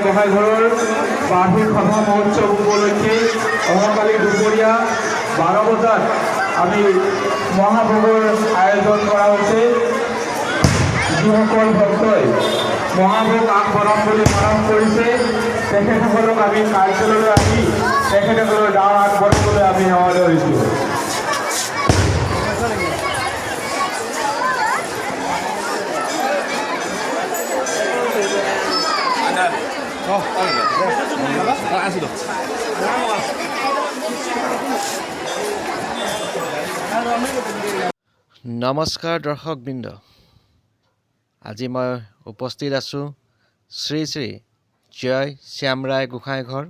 গোসাইঘৰৰ বাৰ্ষিক সভা মহোৎসৱ উপলক্ষে অহাকালি দুপৰীয়া 12 বজাত আমি মহাভোগৰ আয়োজন কৰা হৈছে। যিসকল ভক্তই মহাভোগ আগবঢ়াম বুলি মনন কৰিছে তেখেতসকলক আমি কাৰ্যালয়লৈ আহি তেখেতসকলৰ দান আগবঢ়াবলৈ আমি সেৱা ধৰিছোঁ। নমস্কাৰ দৰ্শকবৃন্দ, আজি মই উপস্থিত আছোঁ শ্ৰী শ্ৰী জয় শ্যামৰাই গোসাইঘৰ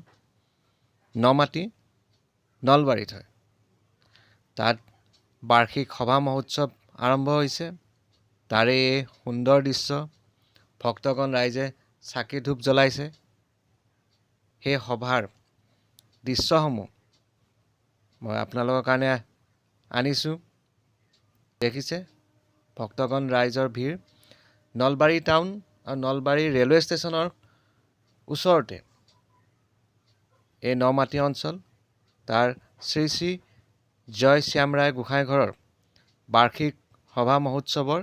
নমাতি নলবাৰীত। হয় তাত বাৰ্ষিক সভা মহোৎসৱ আৰম্ভ হৈছে। তাৰে এই সুন্দৰ দৃশ্য, ভক্তগণ ৰাইজে চাকি ধূপ জ্বলাইছে। সেই সভাৰ দৃশ্যসমূহ মই আপোনালোকৰ কাৰণে আনিছোঁ। দেখিছে ভক্তগণ ৰাইজৰ ভিৰ। নলবাৰী টাউন আৰু নলবাৰী ৰেলৱে ষ্টেচনৰ ওচৰতে এই নমাতি অঞ্চল। তাৰ শ্ৰী শ্ৰী জয় শ্যামৰাই গোসাইঘৰৰ বাৰ্ষিক সভা মহোৎসৱৰ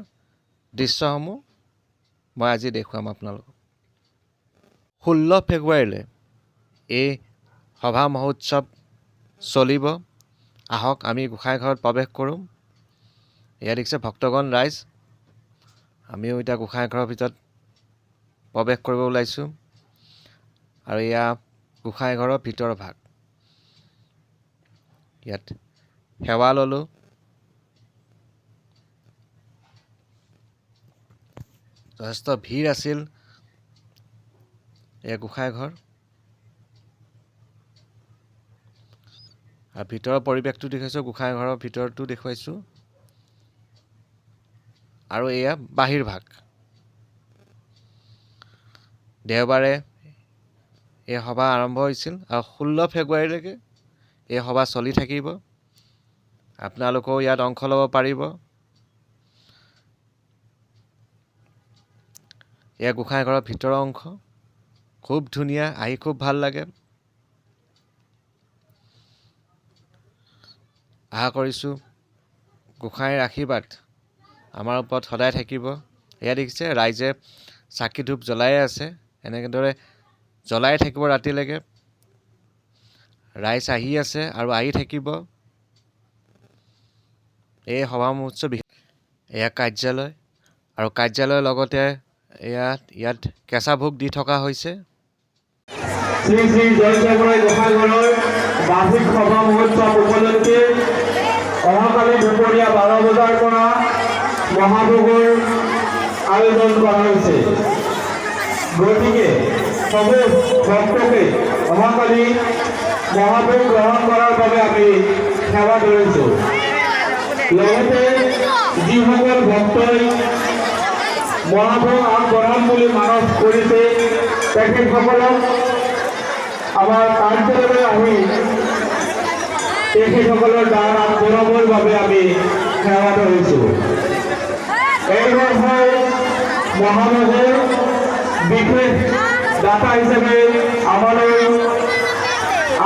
দৃশ্যসমূহ মই আজি দেখুৱাম আপোনালোকক। 16 ফেব্ৰুৱাৰীলৈ এই সভা মহোৎসৱ চলিব। আহক আমি গোসাইঘৰত প্ৰৱেশ কৰোঁ। এয়া দেখিছে ভক্তগণ ৰাইজ। আমিও এতিয়া গোসাইঘৰৰ ভিতৰত প্ৰৱেশ কৰিব ওলাইছোঁ। আৰু এয়া গোসাইঘৰৰ ভিতৰৰ ভাগ। ইয়াত সেৱা ল'লোঁ। যথেষ্ট ভিৰ আছিল। এয়া গোসাইঘৰ আৰু ভিতৰৰ পৰিৱেশটো দেখুৱাইছোঁ। গোসাইঘৰৰ ভিতৰতো দেখুৱাইছোঁ। আৰু এয়া বাহিৰ ভাগ। দেওবাৰে এই সভা আৰম্ভ হৈছিল আৰু 16 ফেব্ৰুৱাৰীলৈকে এই সভা চলি থাকিব। আপোনালোকেও ইয়াত অংশ ল'ব পাৰিব। এয়া গোসাইঘৰৰ ভিতৰৰ অংশ। খুব ধুনীয়া, আহি খুব ভাল লাগে। আশা কৰিছোঁ গোসাঁইৰ আশীৰ্বাদ আমাৰ ওপৰত সদায় থাকিব। এয়া দেখিছে ৰাইজে চাকি ধূপ জ্বলাই আছে। এনেদৰে জ্বলাই থাকিব ৰাতিলৈকে। ৰাইজ আহি আছে আৰু আহি থাকিব। এই সভা মহোৎসৱ এয়া কাৰ্যালয়, আৰু কাৰ্যালয়ৰ লগতে ইয়াত কেঁচা ভোগ দি থকা হৈছে। শ্ৰী শ্ৰী জয় শ্যামৰাই গোসাইঘৰৰ বাৰ্ষিক সভা মহোৎসৱ উপলক্ষে অহাকালি দুপৰীয়া 12 বজাৰ পৰা মহাভোগৰ আয়োজন কৰা হৈছে। গতিকে সকলো ভক্তকে অহাকালি মহাভোগ গ্ৰহণ কৰাৰ বাবে আমি সেৱা ধৰিছোঁ। লগতে যিসকল ভক্তই মহাভোগ আগবঢ়াম বুলি মানস কৰিছে তেখেতসকলক আমাৰ কাৰ্যালয়লৈ আহি তেখেতসকলৰ দান আগবঢ়াবৰ বাবে আমি সেৱা ধৰিছোঁ। এই বছৰ মহাভোগৰ বিশেষ দাতা হিচাপে আমালৈ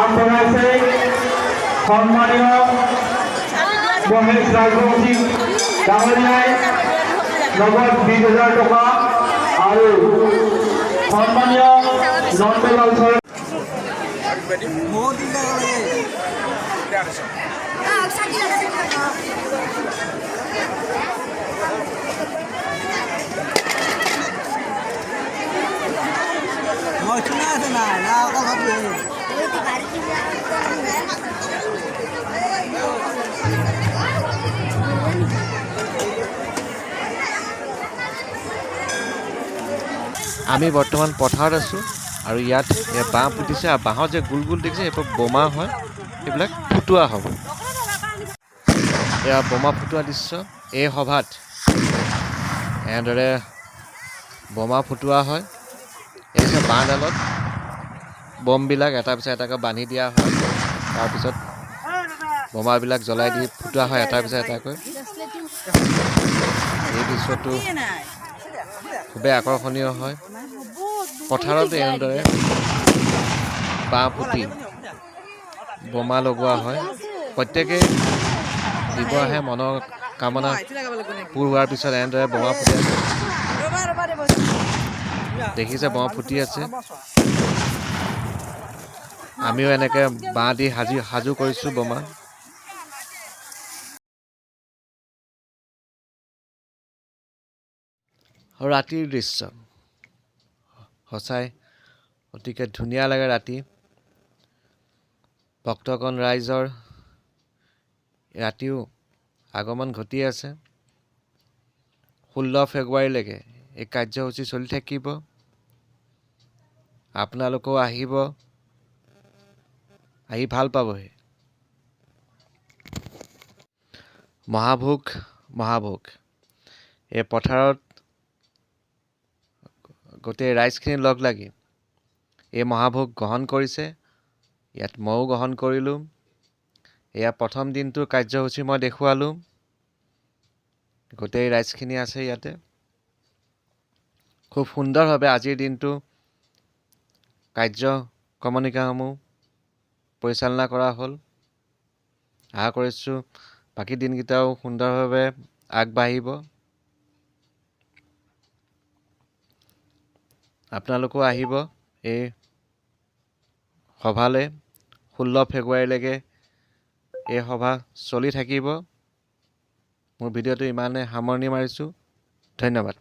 আগবঢ়াইছে সন্মানীয় মহেশ ৰাজবংশী ডাঙৰীয়াই নগদ 20,000 টকা আৰু সন্মানীয় নন্দলাল চৰকাৰ আমি বৰ্তমান পথাৰত আছোঁ আৰু ইয়াত বাঁহ পুতিছে। আৰু বাঁহৰ যে গোল গোল দেখিছে এইবোৰ বোমা হয়। এইবিলাক ফুটোৱা হ'ব। এয়া বোমা ফুটোৱা দৃশ্য। এই সভাত এনেদৰে বোমা ফুটোৱা হয়। এই বাঁহডালত বমবিলাক এটাৰ পিছত এটাকৈ বান্ধি দিয়া হয়। তাৰপিছত বোমাবিলাক জ্বলাই দি ফুটোৱা হয় এটাৰ পিছত এটাকৈ। এই দৃশ্যটো খুবেই আকৰ্ষণীয় হয়। পথাৰত এনেদৰে বাঁহ পুতি বোমা লগোৱা হয়। প্ৰত্যেকেই দিব আহে মনৰ কামনা পূৰ হোৱাৰ পিছত এনেদৰে বোমা ফুটাই। দেখিছে বোমা ফুটি আছে। আমিও এনেকৈ বাঁহ দি সাজু কৰিছোঁ বোমা। আৰু ৰাতিৰ দৃশ্য সঁচাই অতিকে ধুনীয়া লাগে। ৰাতি ভক্তগণ ৰাইজৰ ৰাতিও আগমন ঘটি আছে। 16 ফেব্ৰুৱাৰীলৈকে এই কাৰ্যসূচী চলি থাকিব। আপোনালোকেও আহিব, আহি ভাল পাবহি। মহাভোগ এই পথাৰত গোটেই ৰাইজখিনি লগ লাগি এই মহাভোগ গ্ৰহণ কৰিছে। ইয়াত ময়ো গ্ৰহণ কৰিলোঁ। এয়া প্ৰথম দিনটোৰ কাৰ্যসূচী মই দেখুৱালোঁ। গোটেই ৰাইজখিনি আছে ইয়াতে। খুব সুন্দৰভাৱে আজিৰ দিনটো কাৰ্যক্ৰমণিকাসমূহ পৰিচালনা কৰা হ'ল। আশা কৰিছোঁ বাকী দিনকেইটাও সুন্দৰভাৱে আগবাঢ়িব। আপোনালোকেও আহিব এই সভালৈ। 16 ফেব্ৰুৱাৰীলৈকে এই সভা চলি থাকিব। মোৰ ভিডিঅ'টো ইমানে সামৰণি মাৰিছোঁ। ধন্যবাদ।